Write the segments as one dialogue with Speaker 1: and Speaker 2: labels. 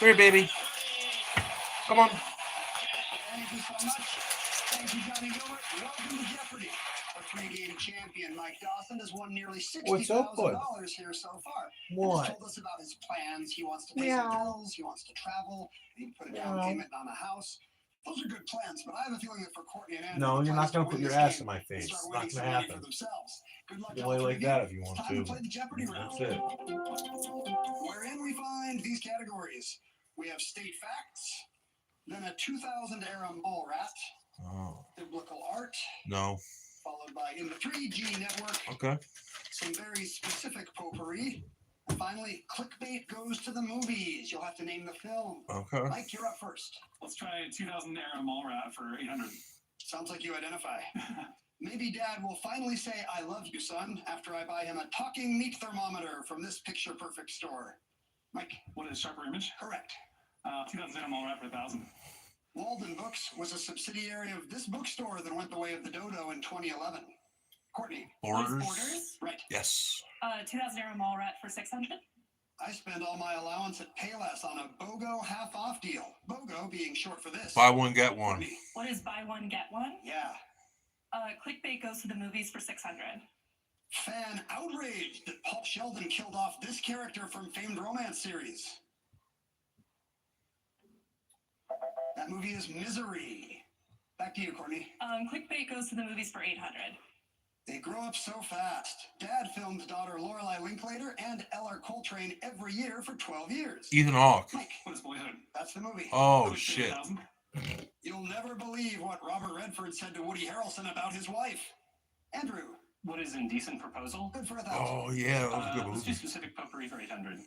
Speaker 1: here, baby. Come on.
Speaker 2: Thank you so much. Thank you, Johnny Gilbert. Welcome to Jeopardy. Our three-game champion, Mike Dawson, has won nearly $60,000 here so far.
Speaker 1: What?
Speaker 2: He's told us about his plans. He wants to pay some bills. He wants to travel. He put a down payment on a house. Those are good plans, but I have a feeling that for Courtney and Andrew,
Speaker 1: No, you're not going to put your ass in my face. It's not going to happen.
Speaker 2: Good luck
Speaker 1: You can play like that if you want
Speaker 2: to. Play the Jeopardy round.
Speaker 1: That's it.
Speaker 2: Wherein we find these categories. We have state facts, then a 2000-era mole rat, biblical art, followed by in the 3G network, some very specific potpourri, and finally, clickbait goes to the movies. You'll have to name the film.
Speaker 1: Okay.
Speaker 2: Mike, you're up first.
Speaker 3: Let's try 2000-era mole rat for 800.
Speaker 2: Sounds like you identify. Maybe Dad will finally say, "I love you, son," after I buy him a talking meat thermometer from this picture-perfect store. Mike.
Speaker 3: What is Sharper Image?
Speaker 2: Correct.
Speaker 3: 2000-era mole rat for 1,000.
Speaker 2: Walden Books was a subsidiary of this bookstore that went the way of the dodo in 2011. Courtney.
Speaker 4: Borders?
Speaker 2: Right.
Speaker 1: Yes.
Speaker 4: 2000-era mall rat for 600.
Speaker 2: I spend all my allowance at Payless on a BOGO half-off deal. BOGO being short for this.
Speaker 1: Buy one, get one.
Speaker 2: Courtney.
Speaker 4: What is buy one, get one?
Speaker 2: Yeah.
Speaker 4: Clickbait goes to the movies for 600.
Speaker 2: Fan outraged that Paul Sheldon killed off this character from famed romance series. That movie is Misery. Back to you, Courtney.
Speaker 4: Clickbait goes to the movies for 800.
Speaker 2: They grow up so fast. Dad filmed daughter Lorelai Linklater and Eller Coltrane every year for 12 years.
Speaker 1: Ethan Hawke.
Speaker 2: Mike.
Speaker 3: What is Boyhood?
Speaker 2: That's the movie.
Speaker 1: Oh, shit.
Speaker 3: 8,000.
Speaker 2: You'll never believe what Robert Redford said to Woody Harrelson about his wife. Andrew.
Speaker 3: What is Indecent Proposal?
Speaker 2: Good for 1,000.
Speaker 1: Oh, yeah, that was a good
Speaker 3: Let's do
Speaker 1: movie.
Speaker 3: specific potpourri for 800.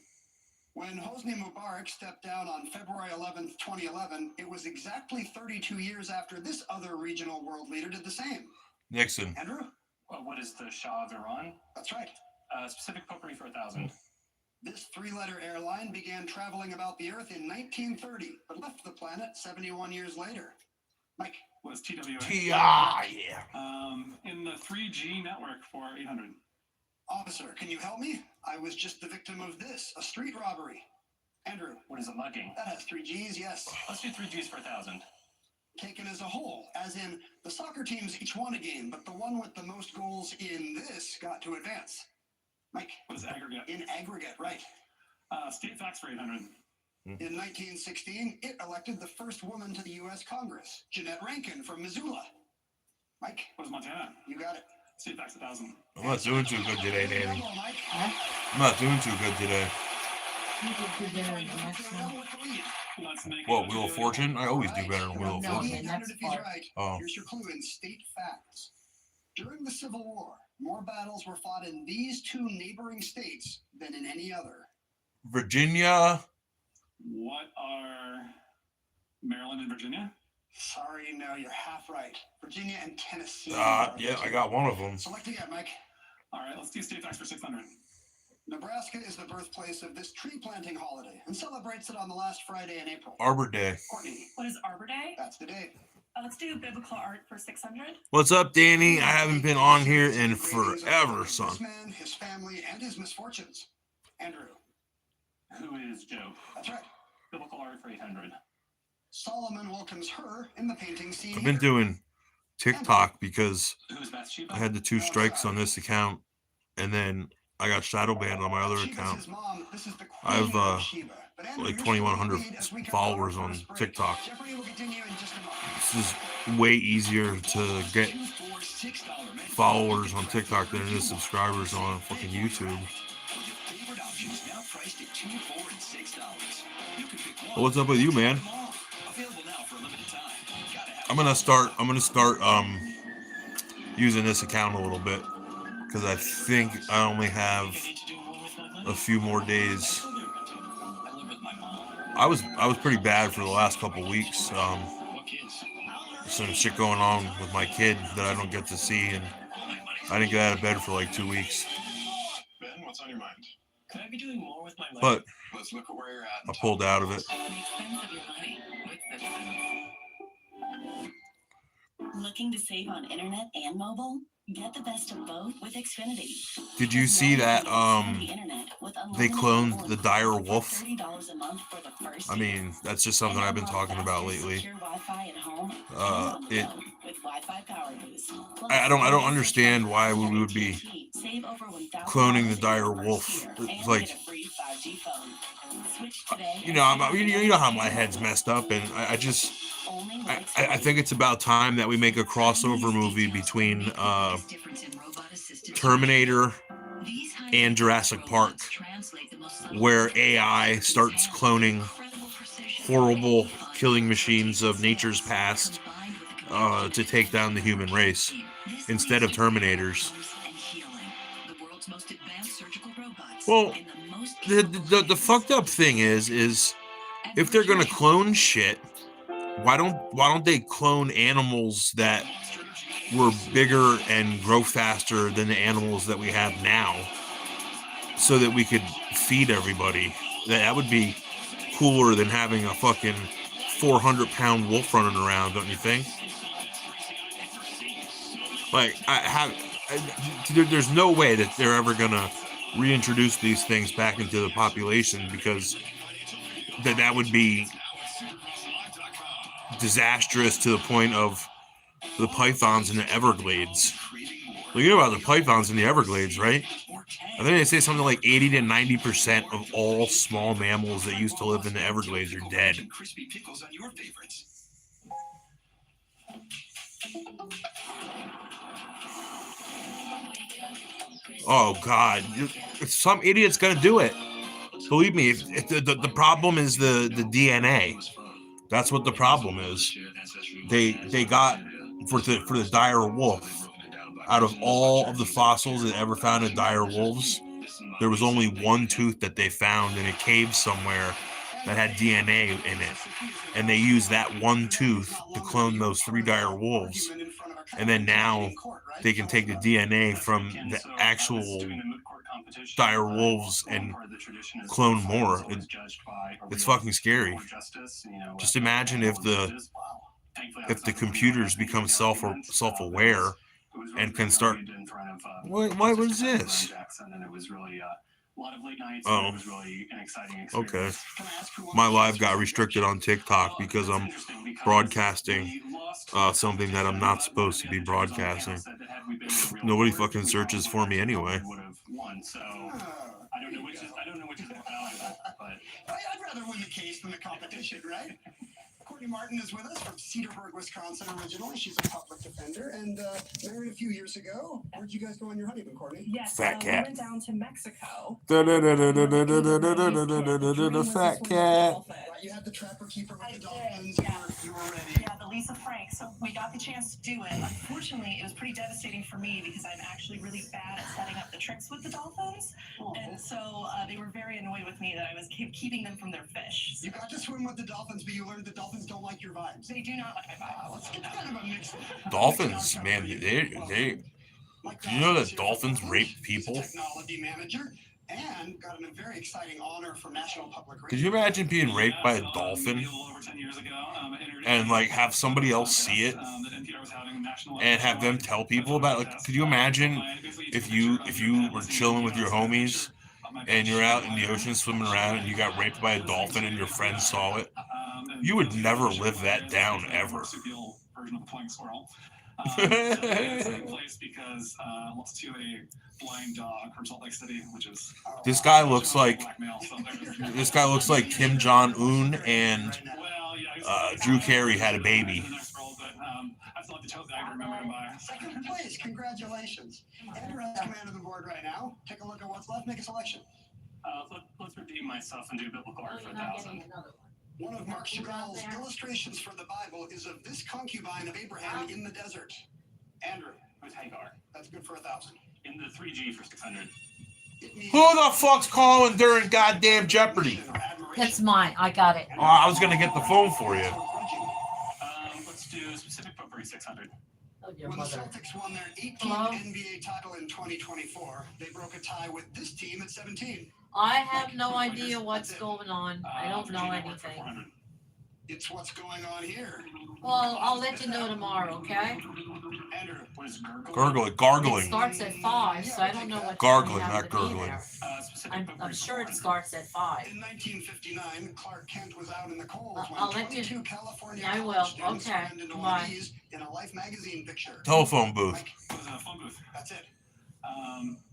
Speaker 2: When Hosni Mubarak stepped down on February 11th, 2011, it was exactly 32 years after this other regional world leader did the same.
Speaker 1: Nixon.
Speaker 2: Andrew?
Speaker 3: What is the Shah of Iran?
Speaker 2: That's right.
Speaker 3: Specific potpourri for 1,000.
Speaker 2: This three-letter airline began traveling about the Earth in 1930, but left the planet 71 years later. Mike?
Speaker 3: What is TWA?
Speaker 1: Yeah.
Speaker 3: In the 3G network for 800.
Speaker 2: Officer, can you help me? I was just the victim of this, a street robbery. Andrew?
Speaker 3: What is a mugging?
Speaker 2: That has 3 Gs, yes.
Speaker 3: Let's do 3 Gs for 1,000.
Speaker 2: Taken as a whole, as in the soccer teams each won a game, but the one with the most goals in this got to advance. Mike?
Speaker 3: What is aggregate?
Speaker 2: In aggregate, right.
Speaker 3: State facts for 800.
Speaker 2: In 1916, it elected the first woman to the U.S. Congress, Jeanette Rankin from Missoula. Mike?
Speaker 3: What is Montana?
Speaker 2: You got it.
Speaker 3: State facts 1,000.
Speaker 1: I'm not doing too good today, Nanny.
Speaker 2: Hello, Mike.
Speaker 1: I'm not doing too good today.
Speaker 4: You did good there in the next one.
Speaker 2: With the lead.
Speaker 3: Let's make
Speaker 1: What, Wheel of Fortune? I always do better than Wheel of
Speaker 4: No,
Speaker 1: Fortune.
Speaker 4: the
Speaker 2: 800
Speaker 4: next
Speaker 2: if he's
Speaker 4: part.
Speaker 2: right.
Speaker 1: Oh.
Speaker 2: Here's your clue in state facts. During the Civil War, more battles were fought in these two neighboring states than in any other.
Speaker 1: Virginia.
Speaker 3: What are Maryland and Virginia?
Speaker 2: Sorry, no, you're half right. Virginia and Tennessee.
Speaker 1: Yeah, I got one of them.
Speaker 2: Select again, Mike.
Speaker 3: All right, let's do state facts for 600.
Speaker 2: Nebraska is the birthplace of this tree planting holiday and celebrates it on the last Friday in April.
Speaker 1: Arbor Day.
Speaker 2: Courtney,
Speaker 4: What is Arbor Day?
Speaker 2: that's the day.
Speaker 4: Let's do biblical art for 600.
Speaker 1: What's up, Danny? I haven't been on here in forever,
Speaker 2: This
Speaker 1: son.
Speaker 2: man, his family, and his misfortunes. Andrew,
Speaker 3: Who is Joe?
Speaker 2: that's right.
Speaker 3: Biblical art for 800.
Speaker 2: Solomon welcomes her in the painting scene.
Speaker 1: I've been doing TikTok because
Speaker 3: Who is Bathsheba?
Speaker 1: I had the 2 strikes on this account, and then I got shadow banned on my other
Speaker 2: Sheba's
Speaker 1: account.
Speaker 2: his mom. This is the
Speaker 1: I have,
Speaker 2: Queen of Sheba. But Andrew,
Speaker 1: like
Speaker 2: you're
Speaker 1: 2,100
Speaker 2: still in the lead as we get
Speaker 1: followers
Speaker 2: our
Speaker 1: on
Speaker 2: first break.
Speaker 1: TikTok.
Speaker 2: Jeopardy will continue in just a moment.
Speaker 1: This is way easier to get followers on TikTok than it is subscribers on fucking YouTube. Well, what's up with you, man? I'm gonna start using this account a little bit because I think I only have a few more days. I was pretty bad for the last couple weeks. Some shit going on with my kid that I don't get to see, and I didn't get out of bed for like 2 weeks.
Speaker 5: Ben, what's on your mind?
Speaker 3: Could I be doing more with my money?
Speaker 1: But
Speaker 5: Let's look at where you're at.
Speaker 1: I pulled out of it.
Speaker 6: Looking to save on internet and mobile? Get the best of both with Xfinity.
Speaker 1: Did you see that they cloned the dire wolf? I mean, that's just something I've been talking about lately. I don't understand why we would be cloning the dire wolf. It's like, you know how my head's messed up, and I think it's about time that we make a crossover movie between Terminator and Jurassic Park, where AI starts cloning horrible killing machines of nature's past to take down the human race instead of Terminators. Well, the fucked up thing is if they're gonna clone shit, why don't they clone animals that were bigger and grow faster than the animals that we have now, so that we could feed everybody? That would be cooler than having a fucking 400-pound wolf running around, don't you think? Like, there's no way that they're ever gonna reintroduce these things back into the population, because that would be disastrous to the point of the pythons in the Everglades. Well, you know about the pythons in the Everglades, right? I think they say something like 80 to 90% of all small mammals that used to live in the Everglades are dead. Oh, God. Some idiot's going to do it. Believe me, the problem is the DNA. That's what the problem is. They got, for the dire wolf, out of all of the fossils that ever found in dire wolves, there was only one tooth that they found in a cave somewhere that had DNA in it. And they used that one tooth to clone those 3 dire wolves. And then now they can take the DNA from the actual dire wolves and clone more. It's fucking scary. Just imagine if the computers become self-aware and can start. What was this? Oh, okay. My live got restricted on TikTok because I'm broadcasting something that I'm not supposed to be broadcasting. Nobody fucking searches for me anyway.
Speaker 2: I don't know which is the value, but I'd rather win the case than the competition, right? Courtney Martin is with us from Cedarburg, Wisconsin originally. She's a public defender and married a few years ago. Where'd you guys go on your honeymoon, Courtney?
Speaker 4: Yes,
Speaker 1: Fat cat.
Speaker 4: we went down to Mexico.
Speaker 1: The fat cat.
Speaker 2: Right, you had the trapper keeper with the dolphins.
Speaker 4: Yeah.
Speaker 2: You were ready.
Speaker 4: Yeah, the Lisa Frank. So we got the chance to do it. Unfortunately, it was pretty devastating for me because I'm actually really bad at setting up the tricks with the dolphins. And so they were very annoyed with me that I was keeping them from their fish.
Speaker 2: You got to swim with the dolphins, but you learned the dolphins don't like your vibes.
Speaker 4: They do not like my vibes.
Speaker 2: It's kind of a mix.
Speaker 1: Dolphins, man, they. Do you know that dolphins rape people?
Speaker 2: Technology manager, and got a very exciting honor from National Public Radio.
Speaker 1: Could you imagine being raped by a dolphin and like have somebody else see it and have them tell people about it? Like, could you imagine if you were chilling with your homies and you're out in the ocean swimming around and you got raped by a dolphin and your friends saw it? You would never live that down ever.
Speaker 3: Because let's do a blind dog from Salt Lake City, which is
Speaker 1: this guy looks like Kim Jong-un and Drew Carey had a baby.
Speaker 2: Second place, congratulations. Andrew has command of the board right now. Take a look at what's left, make a selection.
Speaker 3: Let's redeem myself and do biblical art for 1,000.
Speaker 2: One of Mark Chagall's illustrations for the Bible is of this concubine of Abraham in the desert. Andrew,
Speaker 3: Who's Hagar?
Speaker 2: that's good for 1,000.
Speaker 3: In the 3G for 600.
Speaker 1: Who the fuck's calling during goddamn Jeopardy?
Speaker 7: That's mine. I got it.
Speaker 1: Oh, I was gonna get the phone for you.
Speaker 3: Let's do specific footprint 600.
Speaker 7: Oh, your
Speaker 2: When the
Speaker 7: mother.
Speaker 2: Celtics won their 18th
Speaker 7: Hello?
Speaker 2: NBA title in 2024, they broke a tie with this team at 17.
Speaker 7: I have no idea what's going on. I don't know anything.
Speaker 2: It's what's going on here.
Speaker 7: Well, I'll let you know tomorrow, okay?
Speaker 2: Andrew,
Speaker 3: What is
Speaker 7: It
Speaker 1: Gargling.
Speaker 7: starts at 5, so I don't know what time
Speaker 1: Gargling,
Speaker 7: you have
Speaker 1: not
Speaker 7: to be
Speaker 1: gurgling.
Speaker 7: there.
Speaker 3: Specific
Speaker 7: I'm sure it starts at 5.
Speaker 2: in 1959, Clark Kent was out in the cold when
Speaker 7: I'll let you.
Speaker 2: 22 California
Speaker 7: I will.
Speaker 2: college students
Speaker 7: Okay.
Speaker 2: crammed into one
Speaker 7: Bye.
Speaker 2: of these in a Life magazine picture.
Speaker 1: Telephone booth.
Speaker 2: Mike,
Speaker 3: was a phone booth.
Speaker 2: that's it.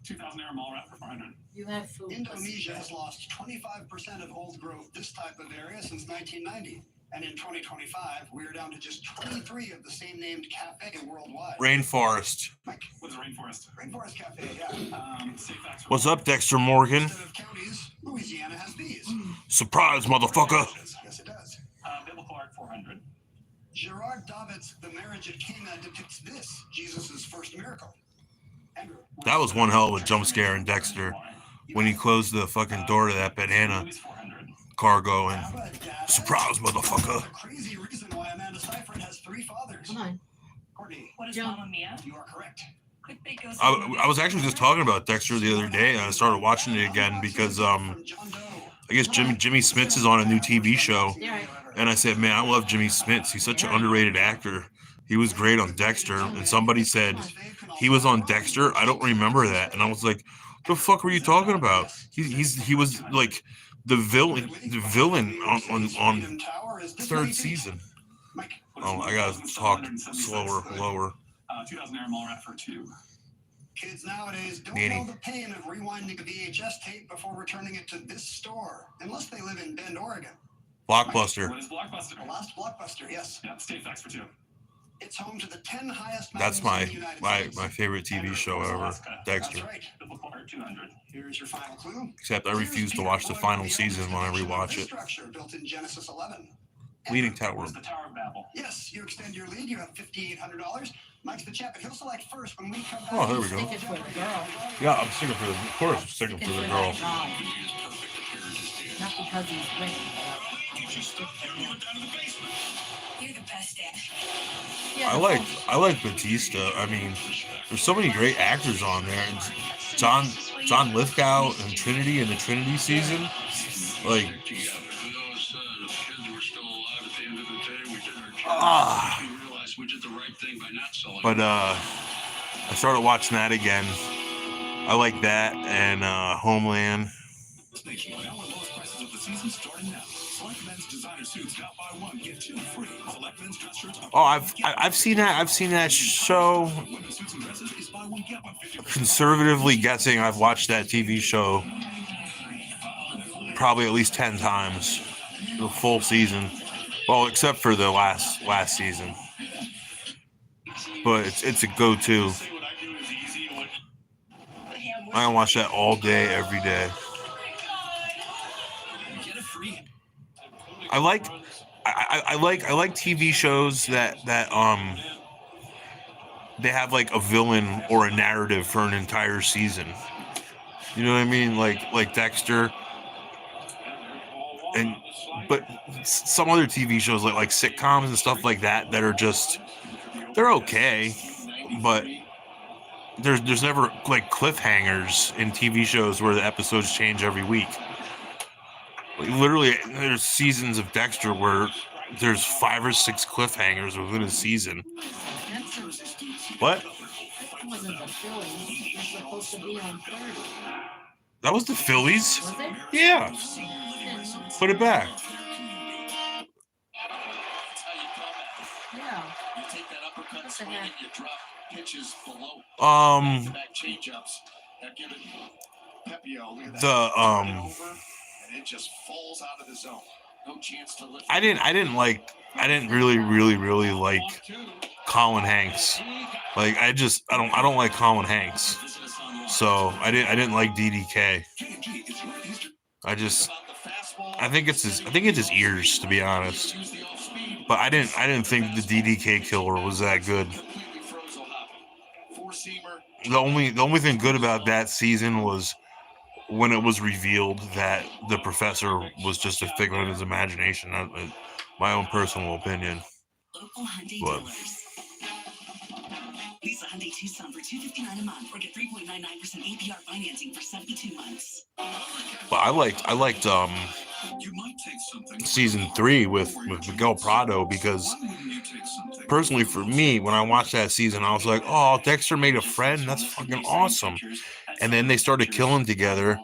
Speaker 3: 2,000 air mall rat for 400.
Speaker 7: You have food.
Speaker 2: Indonesia has lost 25% of old growth this type of area since 1990. And in 2025, we're down to just 23 of the same named cafe worldwide.
Speaker 1: Rainforest.
Speaker 2: Mike,
Speaker 3: What is a rainforest?
Speaker 2: Rainforest Cafe, yeah.
Speaker 3: Safe facts.
Speaker 1: What's up, Dexter Morgan?
Speaker 2: Instead of counties, Louisiana has these.
Speaker 1: Surprise, motherfucker.
Speaker 2: Yes, it does.
Speaker 3: Biblical art 400.
Speaker 2: Gerard David's The Marriage at Cana depicts this, Jesus' first miracle. Andrew,
Speaker 1: That was one hell of a jump scare in Dexter when he closed the fucking door to that banana
Speaker 3: Movies 400.
Speaker 1: cargo and
Speaker 2: Abba Dabba.
Speaker 1: surprise, motherfucker.
Speaker 2: The crazy reason why Amanda Seyfried has 3 fathers.
Speaker 7: Come on.
Speaker 2: Courtney,
Speaker 4: What is
Speaker 7: Joe.
Speaker 4: Mamma Mia?
Speaker 2: you are correct.
Speaker 4: Quick bake goes.
Speaker 1: I was actually just talking about Dexter the other day, and I started watching it again because I guess Jimmy Smits is on a new TV show,
Speaker 7: Yeah.
Speaker 1: and I said, man, I love Jimmy Smits. He's such an underrated actor. He was great on Dexter, and somebody said he was on Dexter. I don't remember that, and I was like, the fuck were you talking about? He was like the villain on 3rd season. Oh, I gotta talk slower, lower.
Speaker 3: 2,000 air mall rat for 2.
Speaker 2: Kids nowadays don't
Speaker 1: Nanny.
Speaker 2: know the pain of rewinding a VHS tape before returning it to this store, unless they live in Bend, Oregon.
Speaker 1: Blockbuster.
Speaker 3: What is Blockbuster?
Speaker 2: The last Blockbuster, yes.
Speaker 3: Yeah, state facts for 2.
Speaker 2: It's home to the 10 highest
Speaker 1: That's
Speaker 2: mountains in the United
Speaker 1: my
Speaker 2: States.
Speaker 1: favorite TV show ever, Dexter.
Speaker 2: That's right.
Speaker 3: Biblical art 200.
Speaker 2: Here's your final clue.
Speaker 1: Except I refuse to watch the final season when I rewatch it.
Speaker 2: Structure built in Genesis 11.
Speaker 1: Leaning Tower.
Speaker 3: What is the Tower of Babel?
Speaker 2: Yes, you extend your lead. You have $5,800. Mike's the champ, and he'll select first when we come back.
Speaker 1: Oh, there we go.
Speaker 7: Sticking for the girl.
Speaker 1: Yeah, I'm sticking for of course, I'm sticking for the girl.
Speaker 7: that guy. Not because he's rich.
Speaker 6: You're the best at.
Speaker 7: Yeah,
Speaker 1: I like Batista. I mean, there's so many great actors on there. And John Lithgow and Trinity in the Trinity season. Like, but I started watching that again. I like that and Homeland.
Speaker 8: Now with lowest prices of the season starting now. Select men's designer suits now buy one get 2 free. Select men's dress shirts.
Speaker 1: Oh, I've seen that show.
Speaker 8: Women's suits and dresses is buy one get one 50%.
Speaker 1: Conservatively guessing, I've watched that TV show probably at least 10 times, the full season. Well, except for the last season. But it's a go-to. I can watch that all day, every day. I like TV shows that they have like a villain or a narrative for an entire season. You know what I mean? Like Dexter. But some other TV shows like sitcoms and stuff like that are just, they're okay, but there's never like cliffhangers in TV shows where the episodes change every week. Like, literally, there's seasons of Dexter where there's 5 or 6 cliffhangers within a season. What?
Speaker 7: That wasn't the Phillies. It's supposed to be on 30.
Speaker 1: That was the Phillies?
Speaker 7: Was it?
Speaker 1: Yeah. Put it back.
Speaker 7: Yeah.
Speaker 5: You take that uppercut
Speaker 7: What the
Speaker 5: swing
Speaker 7: heck?
Speaker 5: and you drop pitches below. Back change-ups that give it Pepio. Look at that. Over, and it just falls out of the zone. No chance to lift.
Speaker 1: I didn't really like Colin Hanks. Like I don't like Colin Hanks. So I didn't like DDK. I think it's his ears, to be honest. But I didn't think the DDK killer was that good. The only thing good about that season was when it was revealed that the professor was just a figment of his imagination. My own personal opinion.
Speaker 6: Local Hyundai
Speaker 1: What?
Speaker 6: dealers. Lease a Hyundai Tucson for $259 a month or get 3.99% APR financing for 72 months.
Speaker 1: But I liked
Speaker 8: You might take something.
Speaker 1: season 3 with Miguel Prado, because
Speaker 8: Why wouldn't you take something?
Speaker 1: personally for me, when I watched that season, I was like, oh, Dexter made a friend. That's fucking awesome. And then they started killing together,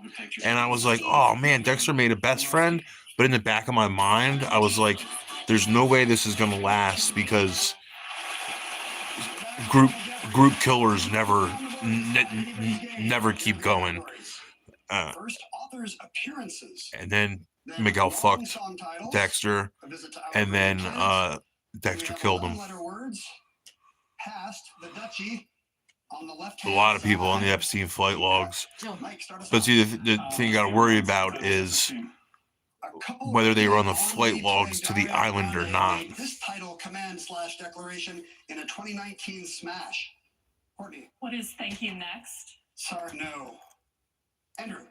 Speaker 1: and I was like, oh man, Dexter made a best friend. But in the back of my mind, I was like, there's no way this is gonna last, because group killers never keep going.
Speaker 2: First, authors' appearances.
Speaker 1: And then Miguel fucked Dexter, and then Dexter killed him.
Speaker 2: Past the duchy on the left.
Speaker 1: A lot of people on the Epstein flight logs. But see, the thing you got to worry about is whether they run the flight logs to the island or not.
Speaker 2: This title command/declaration in a 2019 smash. Courtney.
Speaker 4: What is thank you next?
Speaker 2: Sorry, no. Andrew.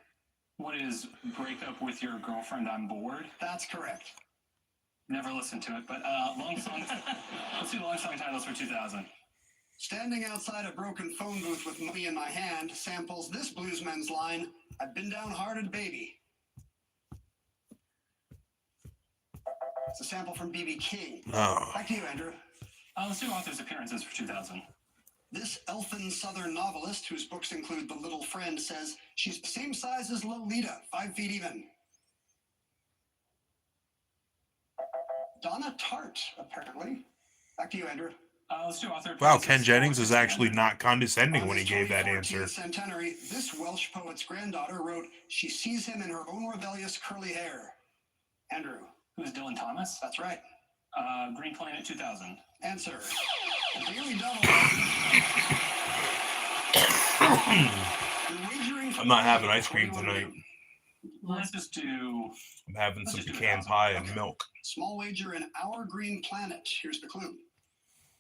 Speaker 3: What is break up with your girlfriend? I'm bored.
Speaker 2: That's correct.
Speaker 3: Never listened to it, but long song. Let's do long song titles for 2000.
Speaker 2: Standing outside a broken phone booth with money in my hand samples this bluesman's line, I've been downhearted, baby. It's a sample from B.B. King.
Speaker 1: Oh.
Speaker 2: Back to you, Andrew.
Speaker 3: Let's do authors' appearances for 2000.
Speaker 2: This elfin southern novelist, whose books include The Little Friend, says she's the same size as Lolita, 5 feet even. Donna Tartt, apparently. Back to you, Andrew.
Speaker 3: Let's do author.
Speaker 1: Wow, Ken Jennings is actually not condescending when he gave that answer.
Speaker 2: Centenary, this Welsh poet's granddaughter wrote, she sees him in her own rebellious curly hair. Andrew.
Speaker 3: Who's Dylan Thomas?
Speaker 2: That's right.
Speaker 3: Green Planet 2000.
Speaker 2: Answer. Daily Double.
Speaker 1: I'm not having ice cream tonight.
Speaker 3: Let's just do...
Speaker 1: I'm having some pecan pie and milk.
Speaker 2: Small wager in our green planet. Here's the clue.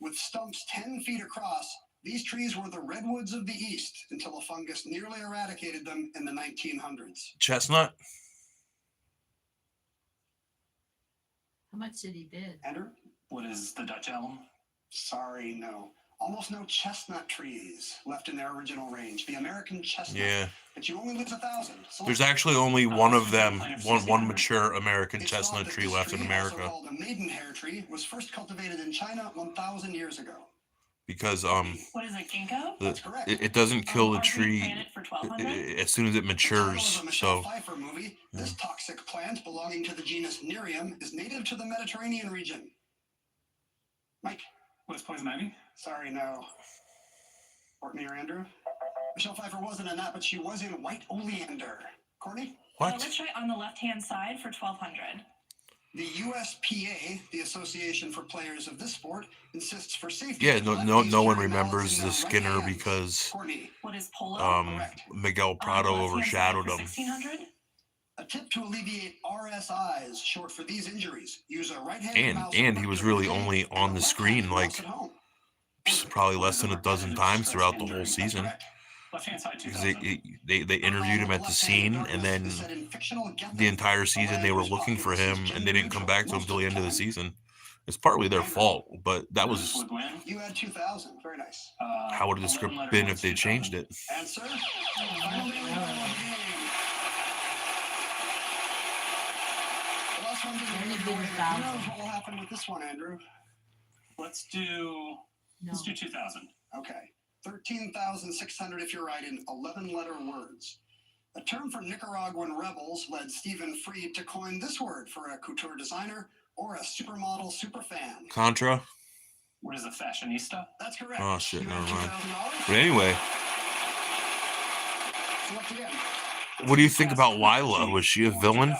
Speaker 2: With stumps 10 feet across, these trees were the redwoods of the East until a fungus nearly eradicated them in the 1900s.
Speaker 1: Chestnut?
Speaker 7: How much did he bid?
Speaker 2: Andrew?
Speaker 3: What is the Dutch elm?
Speaker 2: Sorry, no. Almost no chestnut trees left in their original range. The American chestnut.
Speaker 1: Yeah.
Speaker 2: But you only lose 1,000. So
Speaker 1: there's actually only one of them, one mature American chestnut tree left in America.
Speaker 2: Also called a maidenhair tree, was first cultivated in China 1,000 years ago.
Speaker 1: Because
Speaker 4: what is it, ginkgo?
Speaker 2: That's correct.
Speaker 1: It doesn't kill the tree as soon as it matures. So
Speaker 2: Pfeiffer movie. This toxic plant belonging to the genus Nerium is native to the Mediterranean region. Mike.
Speaker 3: What is poison ivy?
Speaker 2: Sorry, no. Courtney or Andrew? Michelle Pfeiffer wasn't in that, but she was in White Oleander. Courtney?
Speaker 1: What?
Speaker 4: Let's try on the left-hand side for 1200.
Speaker 2: The USPA, the Association for Players of this Sport, insists for safety.
Speaker 1: Yeah, no one remembers the Skinner because
Speaker 2: Courtney.
Speaker 4: What is polo?
Speaker 1: Miguel Prado overshadowed him.
Speaker 4: 1600.
Speaker 2: A tip to alleviate RSIs, short for these injuries. Use a right-handed mouse.
Speaker 1: And he was really only on the screen like probably less than a dozen times throughout the whole season. Because they interviewed him at the scene, and then the entire season they were looking for him, and they didn't come back to him until the end of the season. It's partly their fault, but that was...
Speaker 2: You had 2,000. Very nice.
Speaker 1: How would the script been if they changed it?
Speaker 2: Answer? Who knows what will happen with this one, Andrew?
Speaker 3: Let's do 2000.
Speaker 2: Okay. 13,600 if you're right in 11-letter words. A term for Nicaraguan rebels led Stephen Freed to coin this word for a couture designer or a supermodel superfan.
Speaker 1: Contra?
Speaker 3: What is a fashionista?
Speaker 2: That's correct.
Speaker 1: Oh, shit, never mind. But anyway. What do you think about Lila? Was she a villain?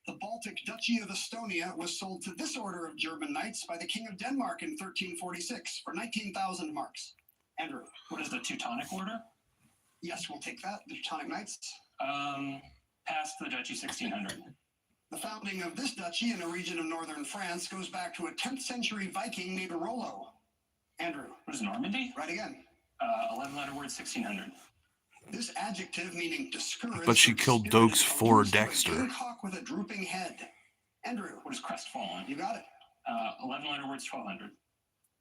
Speaker 2: The Baltic Duchy of Estonia was sold to this order of German knights by the King of Denmark in 1346 for 19,000 marks. Andrew.
Speaker 3: What is the Teutonic Order?
Speaker 2: Yes, we'll take that. The Teutonic Knights.
Speaker 3: Past the Duchy 1600.
Speaker 2: The founding of this duchy in a region of northern France goes back to a 10th century Viking named Rollo. Andrew.
Speaker 3: What is Normandy?
Speaker 2: Right again.
Speaker 3: 11-letter word 1600.
Speaker 2: This adjective meaning discouraged.
Speaker 1: But she killed Dokes for Dexter.
Speaker 2: Cock with a drooping head. Andrew.
Speaker 3: What is crestfallen?
Speaker 2: You got it.
Speaker 3: 11-letter words 1200.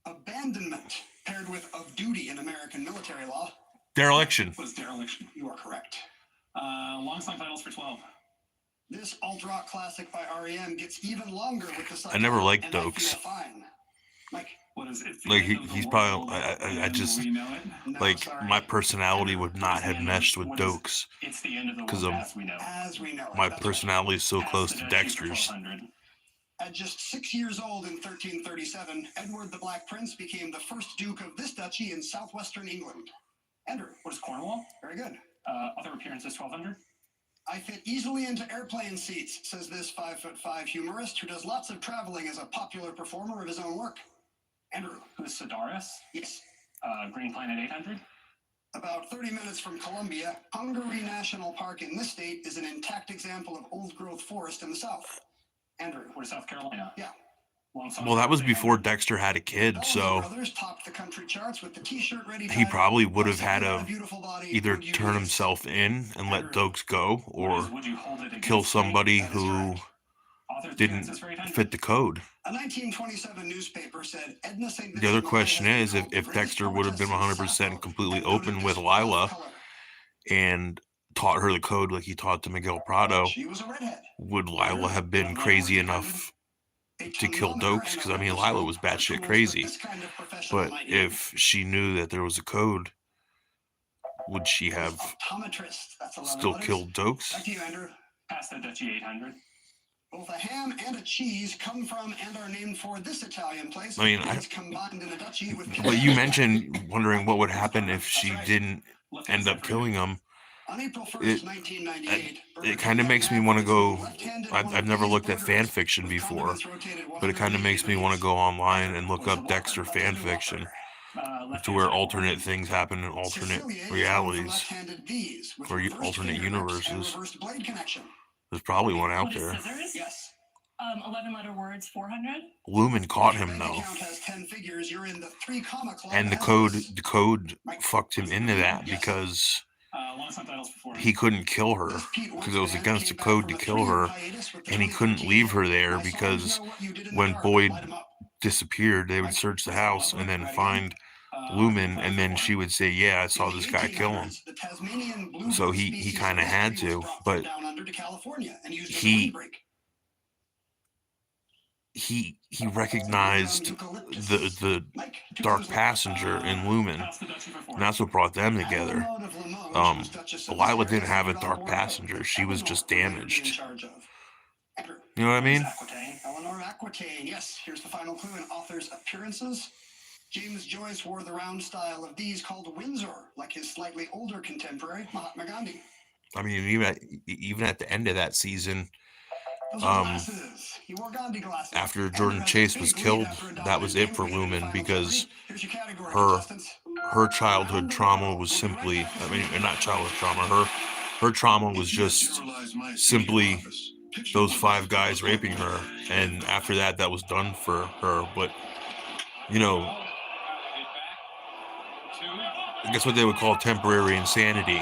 Speaker 2: Abandonment, paired with of duty in American military law.
Speaker 1: Dereliction.
Speaker 3: What is dereliction?
Speaker 2: You are correct.
Speaker 3: Long song titles for 12.
Speaker 2: This alt-rock classic by REM gets even longer with the
Speaker 1: I never liked
Speaker 2: And I Feel
Speaker 1: Dokes.
Speaker 2: Fine. Mike,
Speaker 3: What is it?
Speaker 1: Like he's probably I just
Speaker 2: no,
Speaker 1: like
Speaker 2: sorry.
Speaker 1: my personality would not have meshed with Dokes
Speaker 3: It's the end of the
Speaker 1: because
Speaker 3: world as we know.
Speaker 2: As we know it.
Speaker 1: my
Speaker 2: That's
Speaker 1: personality is so
Speaker 3: Pass
Speaker 1: close
Speaker 3: the
Speaker 1: to
Speaker 3: duchy for
Speaker 1: Dexter's.
Speaker 3: 1200.
Speaker 2: At just 6 years old in 1337, Edward the Black Prince became the first Duke of this duchy in southwestern England. Andrew,
Speaker 3: What is Cornwall?
Speaker 2: very good.
Speaker 3: Other appearances 1200.
Speaker 2: I fit easily into airplane seats, says this 5'5" humorist who does lots of traveling as a popular performer of his own work. Andrew,
Speaker 3: Who's Sidaris?
Speaker 2: yes.
Speaker 3: Green Planet 800.
Speaker 2: About 30 minutes from Columbia, Hungary National Park in this state is an intact example of old-growth forest in the south. Andrew,
Speaker 3: What is South Carolina?
Speaker 2: yeah.
Speaker 3: Long Song
Speaker 1: Well, that was
Speaker 3: 800.
Speaker 1: before Dexter had a kid,
Speaker 2: Bellamy
Speaker 1: so
Speaker 2: Brothers topped the country charts with the T-shirt ready.
Speaker 1: he probably would have had
Speaker 2: a
Speaker 1: to
Speaker 2: beautiful body.
Speaker 1: either
Speaker 2: Would you
Speaker 1: turn
Speaker 2: please?
Speaker 1: himself in and let Dokes go,
Speaker 3: What
Speaker 1: or
Speaker 3: is Would You Hold It Against
Speaker 1: kill
Speaker 3: Me?
Speaker 1: somebody
Speaker 2: That is
Speaker 1: who
Speaker 2: correct.
Speaker 3: Author's
Speaker 1: didn't
Speaker 3: appearances for 800.
Speaker 1: fit the code.
Speaker 2: A 1927 newspaper said Edna St.
Speaker 1: The other
Speaker 2: Vincent
Speaker 1: question
Speaker 2: Millay
Speaker 1: is
Speaker 2: has
Speaker 1: if
Speaker 2: been called the
Speaker 1: Dexter
Speaker 2: greatest
Speaker 1: would have been
Speaker 2: poetess
Speaker 1: 100%
Speaker 2: since
Speaker 1: completely
Speaker 2: Sappho, and
Speaker 1: open
Speaker 2: noted
Speaker 1: with
Speaker 2: this wild
Speaker 1: Lila
Speaker 2: color.
Speaker 1: and taught her the code like he taught to Miguel Prado,
Speaker 2: She was a redhead.
Speaker 1: would Lila have been crazy enough to kill Dokes? Because I mean, Lila was batshit crazy. But if she knew that there was a code, would she have
Speaker 2: Optometrist. That's 11
Speaker 1: still
Speaker 2: letters.
Speaker 1: killed Dokes?
Speaker 2: Back to you, Andrew.
Speaker 3: Pass the Duchy 800.
Speaker 2: Both a ham and a cheese come from and are named for this Italian place.
Speaker 1: I mean,
Speaker 2: It's combined in a duchy with.
Speaker 1: But you mentioned wondering what would happen if she didn't end up killing him.
Speaker 2: On April 1st,
Speaker 1: It-
Speaker 2: 1998,
Speaker 1: It kind of makes me want to go. I've never looked at fan fiction before, but it kind of makes me want to go online and look up Dexter fan fiction to where alternate things happen in alternate realities or alternate universes. There's probably one out
Speaker 4: What is
Speaker 1: there.
Speaker 4: scissors?
Speaker 2: Yes.
Speaker 4: 11-letter words, 400.
Speaker 1: Lumen caught him
Speaker 2: Bank
Speaker 1: though,
Speaker 2: account has 10 figures. You're in the 3 comma club.
Speaker 1: and the code fucked him into that because
Speaker 3: Long Song titles for 400.
Speaker 1: he couldn't kill her because it was against the code to kill her, and he couldn't leave her there because when Boyd disappeared, they would search the house and then find Lumen, and then she would say, "Yeah, I saw this guy kill him." So he kind of had to, but he recognized the Dark Passenger in Lumen,
Speaker 3: Pass the Duchy for 400.
Speaker 1: and that's what brought them together. Lila didn't have a Dark Passenger; she was just damaged. You know what I mean?
Speaker 3: Aquitaine.
Speaker 2: Eleanor Aquitaine, yes. Here's the final clue in author's appearances. James Joyce wore the round style of these called Windsor, like his slightly older contemporary, Mahatma Gandhi.
Speaker 1: I mean, even at the end of that season,
Speaker 2: Those are glasses. He wore Gandhi glasses.
Speaker 1: after
Speaker 2: And
Speaker 1: Jordan
Speaker 2: there has
Speaker 1: Chase
Speaker 2: been
Speaker 1: was
Speaker 2: big
Speaker 1: killed,
Speaker 2: lead after a
Speaker 1: that was
Speaker 2: dominant
Speaker 1: it for
Speaker 2: game
Speaker 1: Lumen
Speaker 2: final
Speaker 1: because
Speaker 2: Jeopardy. Here's your category,
Speaker 1: her
Speaker 2: contestants.
Speaker 1: her childhood trauma was simply, I mean, not childhood trauma, her trauma was just simply those 5 guys raping her, and after that was done for her. But you know, I guess what they would call temporary insanity,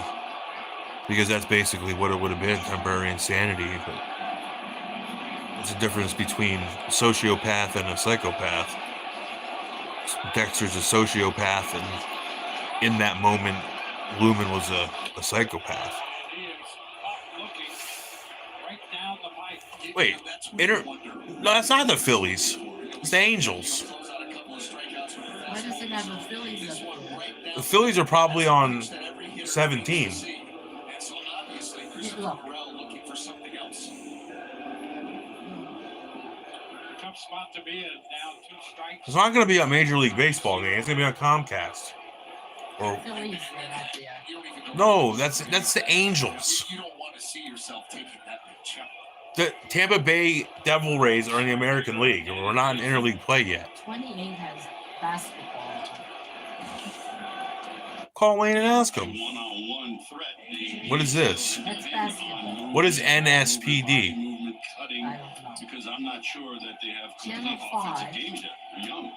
Speaker 1: because that's basically what it would have been, temporary insanity. But there's a difference between a sociopath and a psychopath. Dexter's a sociopath, and in that moment, Lumen was a psychopath. Wait, no, that's not the Phillies. It's the Angels.
Speaker 7: Why does it have a Phillies up there?
Speaker 1: The Phillies are probably on 17.
Speaker 7: Look,
Speaker 9: Tough spot to be in. Now 2 strikes.
Speaker 1: It's not going to be a Major League Baseball game. It's going to be on Comcast. Or
Speaker 7: Phillies are out there.
Speaker 1: no, that's the Angels.
Speaker 5: You don't want to see yourself taking that big chunk.
Speaker 1: The Tampa Bay Devil Rays are in the American League, and we're not in interleague play yet.
Speaker 7: 28 has basketball.
Speaker 1: Call Wayne and ask him.
Speaker 5: One-on-one threat.
Speaker 1: What is this?
Speaker 7: That's basketball.
Speaker 1: What is NSPD?
Speaker 5: Movement cutting,
Speaker 7: I don't know.
Speaker 5: because I'm not sure that they have
Speaker 7: Channel
Speaker 5: complete offensive
Speaker 7: 5.
Speaker 5: games yet. They're young.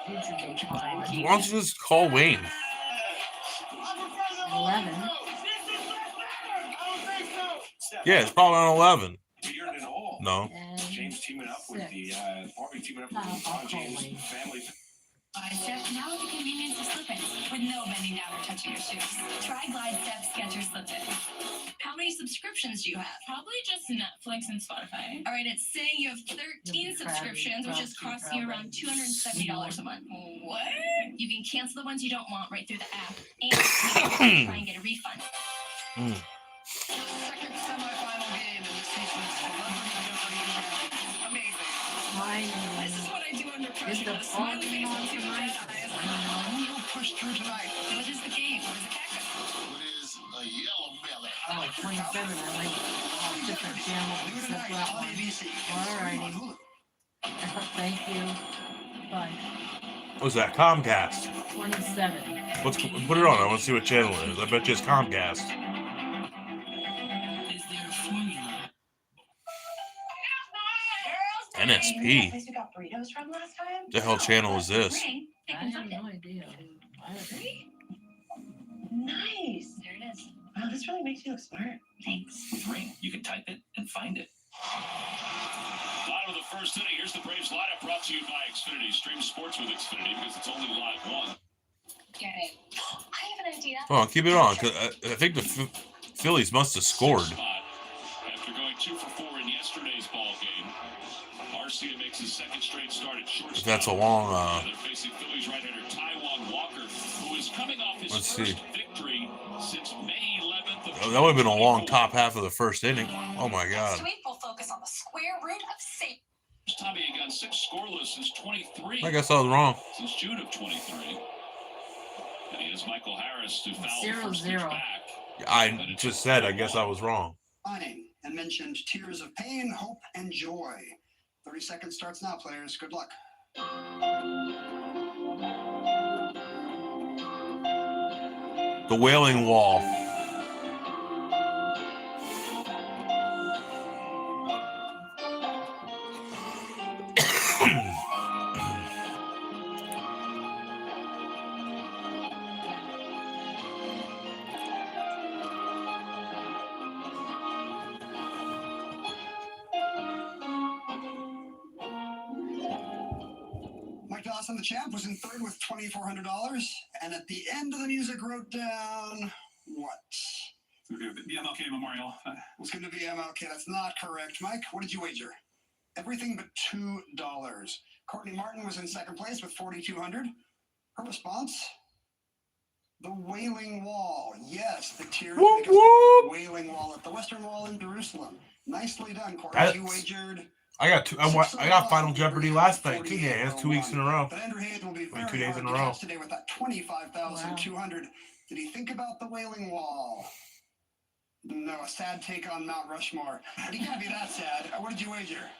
Speaker 7: Future baseball.
Speaker 1: Why don't you just call Wayne?
Speaker 7: 11.
Speaker 1: Yeah, it's probably on 11.
Speaker 9: Here and all.
Speaker 1: No.
Speaker 7: And
Speaker 9: James teaming up with the
Speaker 7: 6.
Speaker 9: Barbie teaming up
Speaker 7: No,
Speaker 9: with the
Speaker 7: I'll
Speaker 9: John
Speaker 7: call
Speaker 9: James
Speaker 7: Wayne.
Speaker 9: family.
Speaker 6: Glide Step now with the convenience of slip-ins with no bending down or touching your shoes. Try Glide Step Skechers slip-ins. How many subscriptions do you have?
Speaker 4: Probably just Netflix and Spotify.
Speaker 6: All right, it's saying you have 13 subscriptions, which is costing you around $270 a month.
Speaker 4: What?
Speaker 6: You can cancel the ones you don't want right through the app and try and get a refund.
Speaker 2: Second semifinal game in the season's Celebrity Jeopardy Champions. Amazing.
Speaker 4: This is what I do under pressure.
Speaker 7: Is the
Speaker 4: The smiley face
Speaker 7: phone
Speaker 4: and two
Speaker 7: on
Speaker 4: red
Speaker 7: tonight?
Speaker 4: eyes.
Speaker 2: Who will push through tonight?
Speaker 6: What is the game? What is a cactus?
Speaker 5: What is a yellow belly?
Speaker 7: I like 27. I like all different channels
Speaker 2: New
Speaker 7: except
Speaker 2: tonight
Speaker 7: that
Speaker 2: on
Speaker 7: one.
Speaker 2: ABC.
Speaker 7: Alrighty.
Speaker 2: On Hulu.
Speaker 7: Thank you. Bye.
Speaker 1: What's that? Comcast.
Speaker 7: 27.
Speaker 1: Put it on. I want to see what channel it is. I bet you it's Comcast.
Speaker 6: Is there a formula?
Speaker 1: NSP.
Speaker 4: Place we got burritos from last time.
Speaker 1: The hell channel is this?
Speaker 6: Ring.
Speaker 7: I have no idea.
Speaker 4: Nice.
Speaker 6: There it is.
Speaker 4: Wow, this really makes you look smart.
Speaker 6: Thanks.
Speaker 3: With Ring, you can type it and find it.
Speaker 8: Bottom of the first inning. Here's the Braves lineup brought to you by Xfinity. Stream sports with Xfinity because it's only live one.
Speaker 4: Get it. I have an idea.
Speaker 1: Hold on, keep it on. 'Cause I think the Phillies must have scored.
Speaker 8: Spot. After going 2 for 4 in yesterday's ball game, Garcia makes his second straight start at shortstop.
Speaker 1: That's a long.
Speaker 8: They're facing Phillies right-hander Taijuan Walker, who is coming off his
Speaker 1: Let's
Speaker 8: first
Speaker 1: see.
Speaker 8: victory since May 11th.
Speaker 1: That would have been a long top half of the first inning. Oh my God.
Speaker 6: Next week, we'll focus on the square root of Satan.
Speaker 8: First time he had gone 6 scoreless since 23.
Speaker 1: I guess I was wrong.
Speaker 8: Since June of 23. And he has Michael Harris to foul the
Speaker 7: 0-0.
Speaker 8: first pitch back.
Speaker 1: I just said I guess I was wrong.
Speaker 2: Signing and mentioned tears of pain, hope, and joy. 30 seconds starts now, players. Good luck.
Speaker 1: The Wailing Wall.
Speaker 2: Mike Dawson, the champ, was in third with $2,400. And at the end of the music, wrote down what?
Speaker 9: The MLK Memorial.
Speaker 2: It's going to be MLK. That's not correct. Mike, what did you wager? Everything but $2. Courtney Martin was in second place with $4,200. Her response? The Wailing Wall. Yes, the tears
Speaker 1: Whoop,
Speaker 2: make us
Speaker 1: whoop.
Speaker 2: Wailing Wall at the Western Wall in Jerusalem. Nicely done, Courtney. You wagered.
Speaker 1: I got Final Jeopardy last night too. Yeah, that's 2 weeks in a row.
Speaker 2: But Andrew Hayes will be very
Speaker 1: 2 days
Speaker 2: hard
Speaker 1: in a
Speaker 2: to
Speaker 1: row.
Speaker 2: catch today with that $25,200. Did he think about the Wailing Wall? No, a sad take on Mount Rushmore. But he can't be that sad. What did you wager?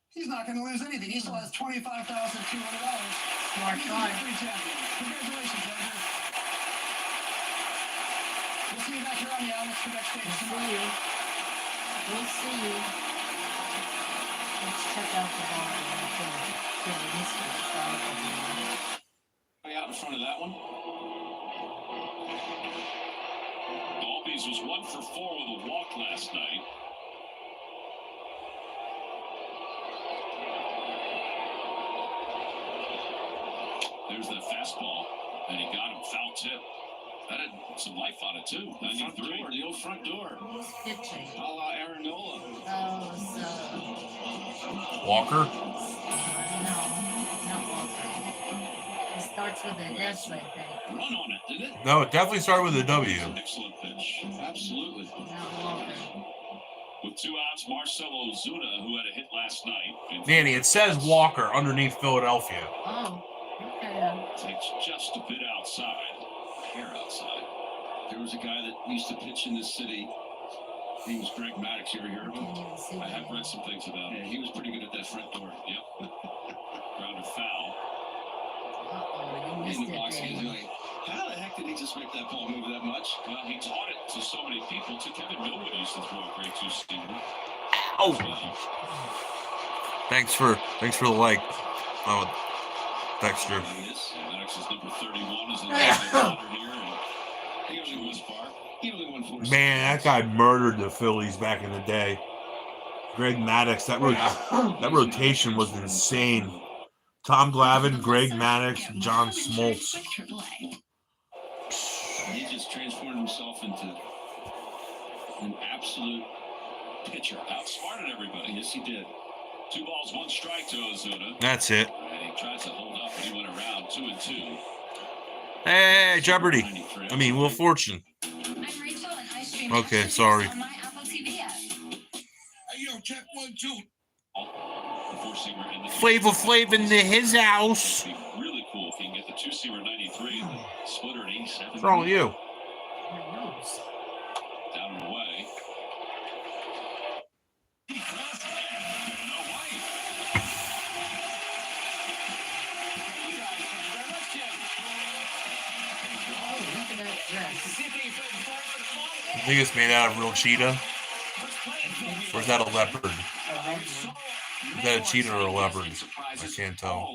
Speaker 2: He's not going to lose anything. He still has $25,200.
Speaker 7: Smart
Speaker 2: He's
Speaker 7: guy.
Speaker 2: the free champion. Congratulations, Andrew. We'll see you back here on the Alex for backstage
Speaker 7: We'll see
Speaker 2: tomorrow.
Speaker 7: you. We'll see you. Let's check out the bar.
Speaker 8: Way out in front of that one. Albies was 1 for 4 with a walk last night. There's that fastball, and he got him foul tip. That had some life on it too. 93. The old front door.
Speaker 7: Who's pitching?
Speaker 8: A la Aaron Nola.
Speaker 7: Oh, so.
Speaker 1: Walker.
Speaker 7: No, not Walker. It starts with an S, I think.
Speaker 8: Run on it, didn't it?
Speaker 1: No, it definitely started with a W.
Speaker 8: Excellent pitch. Absolutely.
Speaker 7: Not Walker.
Speaker 8: With 2 outs, Marcelo Ozuna, who had a hit last night.
Speaker 1: Nanny, it says Walker underneath Philadelphia.
Speaker 7: Oh, okay.
Speaker 8: Takes just a bit outside. Hair outside. There was a guy that used to pitch in this city. He was Greg Maddox. You ever hear of him?
Speaker 7: Can't even see
Speaker 8: I have
Speaker 7: that.
Speaker 8: read some things about him. Yeah, he was pretty good at that front door. Yep. Grounded foul.
Speaker 7: Uh-oh, you
Speaker 8: In
Speaker 7: missed
Speaker 8: the box,
Speaker 7: it,
Speaker 8: he's
Speaker 7: baby.
Speaker 8: like, how the heck did he just make that ball move that much? Well, he taught it to so many people. To Kevin Millwood used to throw a great 2-seamer.
Speaker 1: Oh,
Speaker 8: Well,
Speaker 1: thanks for the like. Oh, Dexter.
Speaker 8: Maddox is number 31 is the last here. And he only won far. He only won 4.
Speaker 1: Man, that guy murdered the Phillies back in the day. Greg Maddox, that rotation was insane. Tom Glavine, Greg Maddox, John Smoltz.
Speaker 8: He just transformed himself into an absolute pitcher. Outsmarted everybody. Yes, he did. 2 balls, 1 strike to Ozuna.
Speaker 1: That's it.
Speaker 8: And he tried to hold up, and he went around 2-2.
Speaker 1: Hey, Jeopardy. I mean, Wheel of Fortune.
Speaker 6: I'm Rachel, and I stream
Speaker 1: Okay, sorry.
Speaker 6: on my Apple TV app.
Speaker 5: Hey, yo, check 1, 2.
Speaker 8: The 4-seamer in the
Speaker 1: Flavor Flav into his house.
Speaker 8: It'd be really cool if he can get the 2-seamer 93 and the splitter at 87.
Speaker 1: What's wrong with you?
Speaker 8: Down and away.
Speaker 1: I think it's made out of real cheetah. Or is that a leopard? Is that a cheetah or a leopard? I can't tell.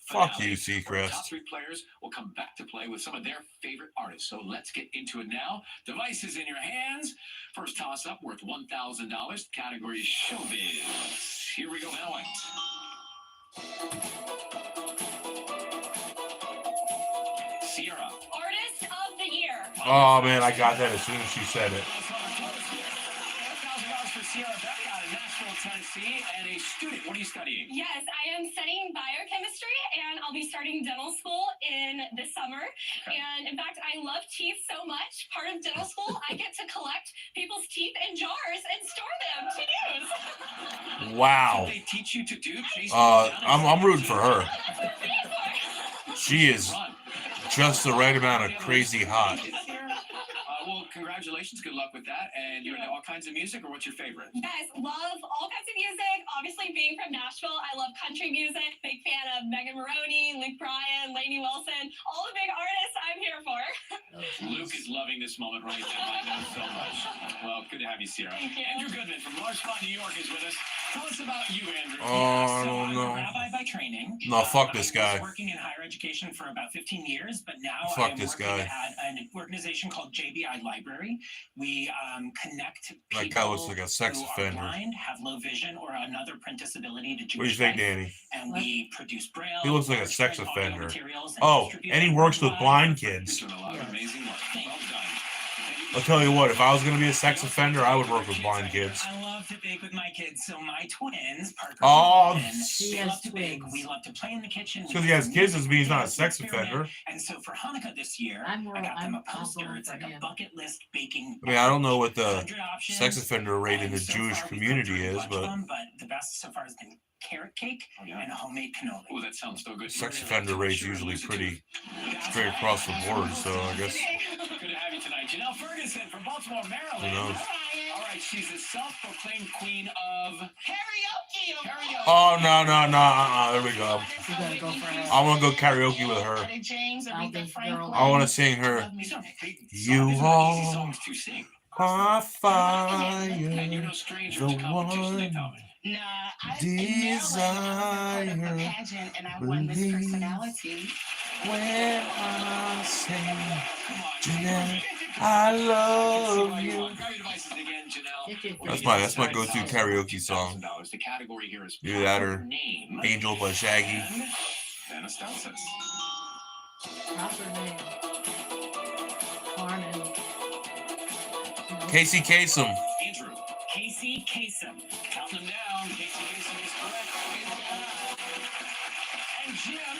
Speaker 1: Fuck you, Seacrest.
Speaker 5: Top 3 players will come back to play with some of their favorite artists. So let's get into it now. Devices in your hands. First toss-up worth $1,000. Category is Showbiz. Here we go, Hannah White. Sierra.
Speaker 6: Artist of the year.
Speaker 1: Oh, man, I got that as soon as she said it.
Speaker 5: $1,000 for Sierra Beck out of Nashville, Tennessee, and a student. What are you studying?
Speaker 6: Yes, I am studying biochemistry, and I'll be starting dental school in the summer. And in fact, I love teeth so much. Part of dental school, I get to collect people's teeth in jars and store them to use.
Speaker 1: Wow.
Speaker 5: They teach you to do.
Speaker 1: I'm rooting for her. She is just the right amount of crazy hot.
Speaker 5: Well, congratulations. Good luck with that. And you're into all kinds of music, or what's your favorite?
Speaker 6: Yes, love all kinds of music. Obviously, being from Nashville, I love country music. Big fan of Megan Maroney, Luke Bryan, Lainey Wilson. All the big artists I'm here for.
Speaker 5: Luke is loving this moment right now. I know so much. Well, good to have you, Sierra.
Speaker 6: Thank you.
Speaker 5: Andrew Goodman from Large Spot, New York is with us. Tell us about you, Andrew.
Speaker 1: I don't know.
Speaker 3: I'm a rabbi by training.
Speaker 1: No, fuck this
Speaker 3: I
Speaker 1: guy.
Speaker 3: was working in higher education for about 15 years, but now
Speaker 1: Fuck
Speaker 3: I'm
Speaker 1: this
Speaker 3: working
Speaker 1: guy.
Speaker 3: at an organization called JBI Library. We connect
Speaker 1: That
Speaker 3: people
Speaker 1: guy looks like a sex
Speaker 3: who
Speaker 1: offender.
Speaker 3: are blind, have low vision, or another print disability to Jewish
Speaker 1: What do you think,
Speaker 3: life.
Speaker 1: Danny?
Speaker 3: And we produce braille.
Speaker 1: He looks like a
Speaker 3: large
Speaker 1: sex
Speaker 3: print audio
Speaker 1: offender.
Speaker 3: materials,
Speaker 1: Oh,
Speaker 3: distribute
Speaker 1: and he
Speaker 3: them
Speaker 1: works with
Speaker 3: worldwide.
Speaker 1: blind kids.
Speaker 5: You're doing a lot of amazing work. Well done.
Speaker 1: I'll tell you what, if I was going to be a sex offender, I would work with blind kids.
Speaker 3: I love to bake with my kids. So my twins, Parker
Speaker 1: Oh,
Speaker 3: and Finn,
Speaker 7: he
Speaker 3: they
Speaker 7: has
Speaker 3: love to bake.
Speaker 7: twins.
Speaker 3: We love to play in the kitchen.
Speaker 1: Because he has kids doesn't mean he's not a sex offender.
Speaker 3: And so for Hanukkah this year,
Speaker 7: I'm
Speaker 3: I got them a
Speaker 7: I'm
Speaker 3: poster.
Speaker 7: going
Speaker 3: It's
Speaker 7: for
Speaker 3: like a
Speaker 7: him.
Speaker 3: bucket list baking.
Speaker 1: I mean, I don't know what the
Speaker 3: 100 options,
Speaker 1: sex offender rate in the
Speaker 3: and so
Speaker 1: Jewish
Speaker 3: far we've
Speaker 1: community
Speaker 3: cooked a
Speaker 1: is,
Speaker 3: bunch of
Speaker 1: but
Speaker 3: them, the best so far has been carrot cake and homemade cannoli.
Speaker 5: Oh, that sounds so good.
Speaker 1: sex offender rate's usually pretty straight across the board, so I guess
Speaker 5: Good to have you tonight. Janelle Ferguson from Baltimore, Maryland.
Speaker 1: who knows.
Speaker 5: All right, she's the self-proclaimed queen of
Speaker 6: Karaoke.
Speaker 5: karaoke.
Speaker 1: Oh, no, there we go.
Speaker 7: You gotta go for her.
Speaker 1: I want to go karaoke with her.
Speaker 6: James,
Speaker 7: I'll
Speaker 6: Aretha
Speaker 7: be
Speaker 6: Franklin.
Speaker 7: girl.
Speaker 1: I want to sing her.
Speaker 5: These aren't big
Speaker 1: You
Speaker 5: songs. These are easy
Speaker 1: are
Speaker 5: songs to sing.
Speaker 1: on
Speaker 5: And you're
Speaker 1: fire,
Speaker 5: no stranger
Speaker 1: the
Speaker 5: to competition, they
Speaker 1: one
Speaker 5: tell me.
Speaker 6: Nah, I
Speaker 1: desire,
Speaker 6: pageant and I won Miss
Speaker 1: believe.
Speaker 6: Personality.
Speaker 1: when I say,
Speaker 5: Come on.
Speaker 1: Janelle, I love you.
Speaker 5: Grab your devices again, Janelle.
Speaker 1: That's my go-to karaoke song.
Speaker 5: $2,000. The category here is
Speaker 1: Either that or
Speaker 5: proper name
Speaker 1: Angel by Shaggy.
Speaker 5: and Anastasis.
Speaker 7: Proper name. Carmen.
Speaker 1: Casey Kasem.
Speaker 5: Andrew.
Speaker 3: Casey Kasem.
Speaker 5: Counting them down. Casey Kasem is correct. And Jim,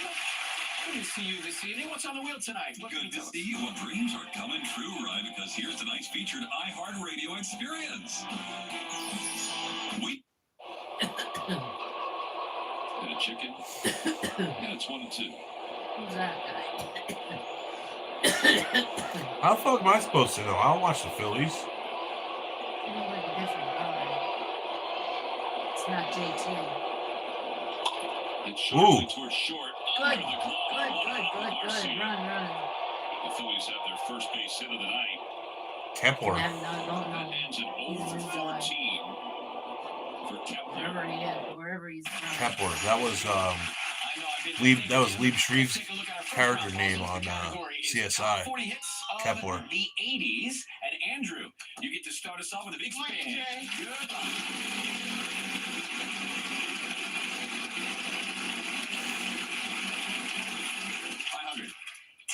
Speaker 5: good to see you this evening. What's on the wheel tonight? What can you
Speaker 10: Good to
Speaker 5: tell us?
Speaker 10: see you. Well, dreams are coming true, right? Because here's tonight's featured iHeartRadio experience. We
Speaker 8: And a chicken. And it's 1-2.
Speaker 7: Who's that guy?
Speaker 1: How the fuck am I supposed to know? I don't watch the Phillies.
Speaker 7: He looks like a different guy. It's not JT.
Speaker 8: It's sharply
Speaker 1: Ooh.
Speaker 8: towards short.
Speaker 7: Good.
Speaker 8: Under the glove.
Speaker 7: Good. Run.
Speaker 8: The Phillies have their first base hit of the night.
Speaker 1: Kepler.
Speaker 7: No.
Speaker 8: That ends at
Speaker 7: He's
Speaker 8: 0 for
Speaker 7: moved
Speaker 8: 14
Speaker 7: on.
Speaker 8: for Kepler.
Speaker 7: Wherever he's from.
Speaker 1: Kepler. That was
Speaker 5: I know, I've been
Speaker 1: Lieb. That was Lieb Shreve's
Speaker 5: Take a look at our first
Speaker 1: character
Speaker 5: round.
Speaker 1: name
Speaker 5: Also,
Speaker 1: on
Speaker 5: the category is
Speaker 1: CSI.
Speaker 5: 40 hits of
Speaker 1: Kepler.
Speaker 5: the 80s. And Andrew, you get to start us off with a big spin. Goodbye.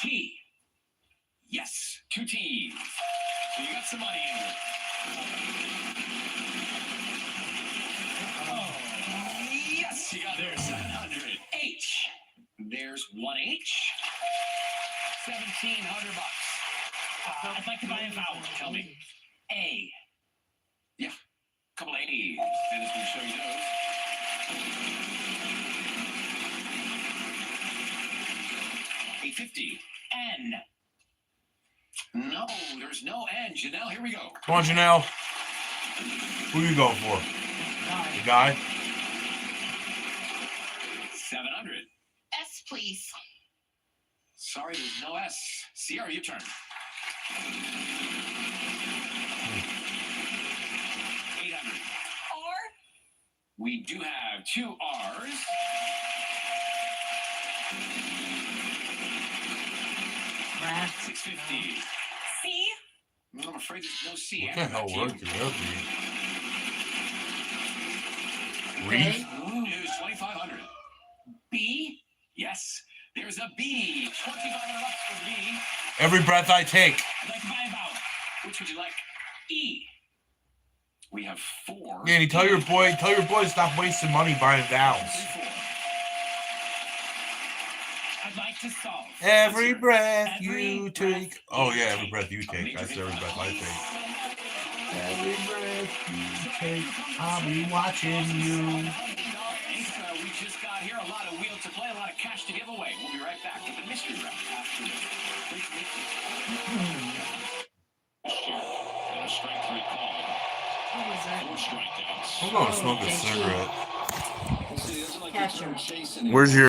Speaker 5: T. Yes, 2 T's. So you got some money in here. Oh, yes, you got there 700. H. There's 1 H. 1,700 bucks.
Speaker 3: I'd like to buy a vowel.
Speaker 5: Tell me. A. Yeah, couple of A's. And it's going to show you those. $8.50. N. No, there's no N. Janelle, here we go.
Speaker 1: Come on, Janelle. Who you going for? The guy?
Speaker 5: 700.
Speaker 4: S, please.
Speaker 5: Sorry, there's no S. Sierra, your turn. 800.
Speaker 4: R.
Speaker 5: We do have 2 R's.
Speaker 7: Right.
Speaker 5: 650.
Speaker 4: C.
Speaker 5: I'm afraid there's no C.
Speaker 1: What the hell word could there be?
Speaker 7: Okay.
Speaker 1: Reef?
Speaker 5: Is 2,500. B. Yes. There's a B. 2,500 bucks for B.
Speaker 1: Every breath I take.
Speaker 3: I'd like to buy a vowel.
Speaker 5: Which would you like? E. We have 4.
Speaker 1: Danny, tell your boy to stop wasting money buying vowels.
Speaker 5: 4.
Speaker 3: I'd like to solve.
Speaker 1: Every breath
Speaker 3: Every
Speaker 1: you
Speaker 3: breath
Speaker 1: take. Oh yeah, every breath you take. That's every breath I take. Every breath you take, I'll be watching you.
Speaker 5: We just got here. A lot of wheel to play, a lot of cash to give away. We'll be right back with the mystery round after this.
Speaker 8: And a strike 3 call.
Speaker 7: What was that?
Speaker 8: 4 strikeouts.
Speaker 1: I'm gonna smoke a cigarette.
Speaker 7: Catcher.
Speaker 1: Where's your